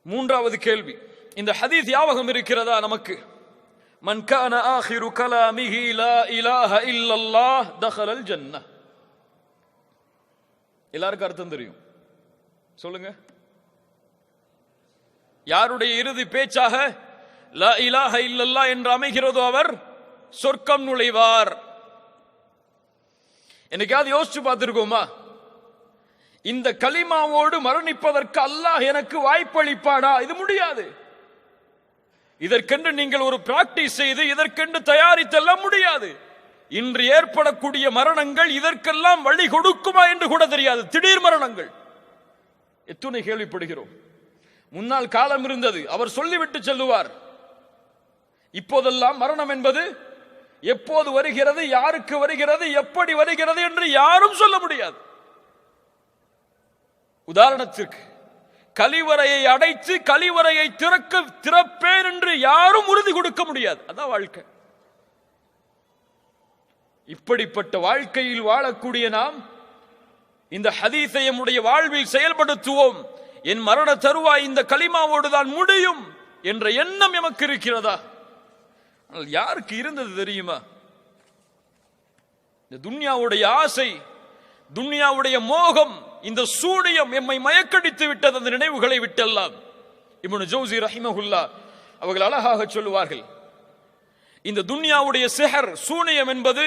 மூன்றாவது கேள்வி, இந்த ஹதீஸ் ஞாபகம் இருக்கிறதா நமக்கு? மன் கான ஆகிரு கலாமிஹி லா இலாஹ இல்லல்லாஹ் தஹலல் ஜன்னah. எல்லாருக்கும் அர்த்தம் தெரியும், சொல்லுங்க. யாருடைய இறுதி பேச்சாக லா இலாஹ இல்லல்லாஹ் என்று அமைகிறதோ அவர் சொர்க்கம் நுழைவார். என்னைக்காவது யோசிச்சு பார்த்திருக்கோமா? இந்த கலிமாவோடு மரணிப்பதற்கு அல்லாஹ் எனக்கு வாய்ப்பளிப்பானா? இது முடியாது. இதற்கென்று நீங்கள் ஒரு பிராக்டிஸ் செய்து இதற்கென்று தயாரித்தெல்லாம் முடியாது. இன்று ஏற்படக்கூடிய மரணங்கள் இதற்கெல்லாம் வழி கொடுக்குமா என்று கூட தெரியாது. திடீர் மரணங்கள் எத்தனை கேள்விப்படுகிறோம். முன்னால் காலம் இருந்தது, அவர் சொல்லிவிட்டு செல்லுவார். இப்போதெல்லாம் மரணம் என்பது எப்போது வருகிறது, யாருக்கு வருகிறது, எப்படி வருகிறது என்று யாரும் சொல்ல முடியாது. உதாரணத்திற்கு, கழிவறையை அடைத்து கழிவறையை திறப்பேன் என்று யாரும் உறுதி கொடுக்க முடியாது. அதான் வாழ்க்கை. இப்படிப்பட்ட வாழ்க்கையில் வாழக்கூடிய நாம் இந்த ஹதீஸை நம்முடைய வாழ்வில் செயல்படுத்துவோம். என் மரண தருவாய் இந்த கலிமாவோடு தான் முடியும் என்ற எண்ணம் எமக்கு இருக்கிறதா? யாருக்கு இருந்தது தெரியுமா? இந்த துன்யாவுடைய ஆசை, துன்யாவுடைய மோகம், இந்த சூனியம் எம்மை மயக்கடித்து விட்டது. அந்த நினைவுகளை விட்டெல்லாம் இப்னு ஜௌசி ரஹிமஹுல்லாஹ் அவர்கள் அழகாக சொல்லுவார்கள், இந்த துன்யாவுடைய சிஹர் சூனியம் என்பது,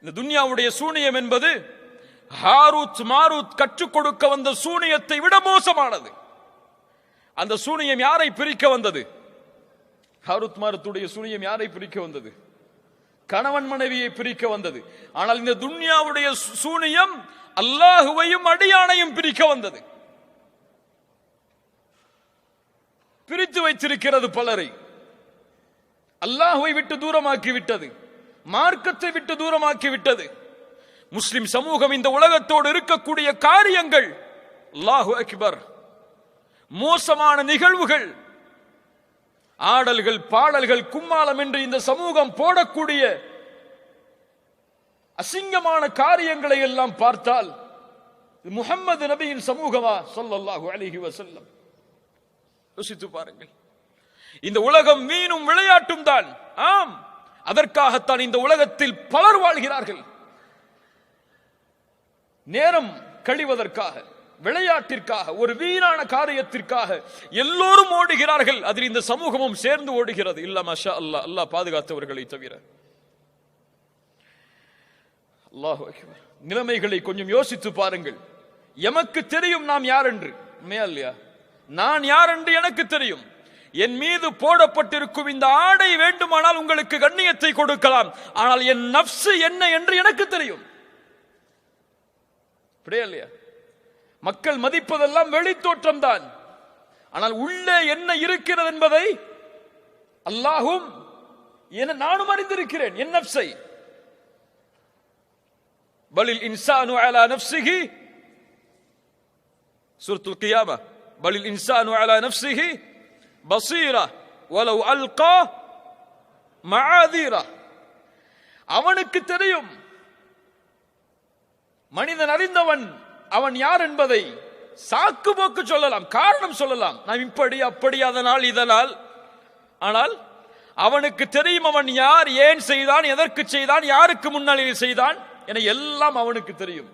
இந்த துன்யாவுடைய சூனியம் என்பது ஹாரூத் மாரூத் கற்றுக் கொடுக்க வந்த சூனியத்தை விட மோசமானது. அந்த சூனியம் யாரை பிரிக்க வந்தது? ஹாரூத் மாரூத்துடைய சூனியம் யாரை பிரிக்க வந்தது? கணவன் மனைவியை பிரிக்க வந்தது. ஆனால் இந்த துன்யாவுடைய சூனியம் அல்லாஹுவையும் அடியானையும் பிரிக்க வந்தது. பிரித்து வைத்திருக்கிறது பலரை. அல்லாஹுவை விட்டு தூரமாக்கி விட்டது, மார்க்கத்தை விட்டு தூரமாக்கி விட்டது. முஸ்லிம் சமூகம் இந்த உலகத்தோடு இருக்கக்கூடிய காரியங்கள், அல்லாஹு அக்பர், மோசமான நிகழ்வுகள், ஆடல்கள், பாடல்கள், கும்மாளம் என்று இந்த சமூகம் போடக்கூடிய அசிங்கமான காரியங்களை எல்லாம் பார்த்தால் முஹம்மது நபியின் சமூகமா ஸல்லல்லாஹு அலைஹி வஸல்லம்? யோசித்து பாருங்கள். இந்த உலகம் மீனும் விளையாட்டும் தான். ஆம், அதற்காகத்தான் இந்த உலகத்தில் பலர் வாழ்கிறார்கள். நேரம் கழிவதற்காக, விளையாட்டிற்காக, ஒரு வீணான காரியத்திற்காக எல்லோரும் ஓடுகிறார்கள். அதில் இந்த சமூகமும் சேர்ந்து ஓடுகிறது. இல்ல மாஷா அல்லாஹ், அல்லாஹ் பாதுகாத்தவர்களை தவிர. அல்லாஹு அக்பர். நிலைமைகளை கொஞ்சம் யோசித்து பாருங்கள். எமக்கு தெரியும் நாம் யார் என்று. உண்மையா இல்லையா? நான் யார் என்று எனக்கு தெரியும். என் மீது போடப்பட்டிருக்கும் இந்த ஆடை வேண்டுமானால் உங்களுக்கு கண்ணியத்தை கொடுக்கலாம், ஆனால் என் நஃப்ஸ் என்ன என்று எனக்கு தெரியும். அப்படியே இல்லையா? மக்கள் மதிப்பதெல்லாம் வெளித்தோற்றம் தான், ஆனால் உள்ளே என்ன இருக்கிறது என்பதை அல்லாஹும் நானும் அறிந்திருக்கிறேன். என் நஃப்ஸை. பலில் இன்சானு அலா நஃப்ஸிஹி, சூரத்துல் கியாமா, பலில் இன்சானு அலா நஃப்ஸிஹி பஸீரா வலவ் அல்கா மஆதீரா. அவனுக்கு தெரியும். மனிதன் அறிந்தவன் அவன் யார் என்பதை சாக்கு போக்கு சொல்லலாம், காரணம் சொல்லலாம், நான் இப்படி அப்படி அதனால் இதனால். ஆனால் அவனுக்கு தெரியும் அவன் யார், ஏன் செய்தான், எதற்கு செய்தான், யாருக்கு முன்னாளில் செய்தான் என எல்லாம் அவனுக்கு தெரியும்.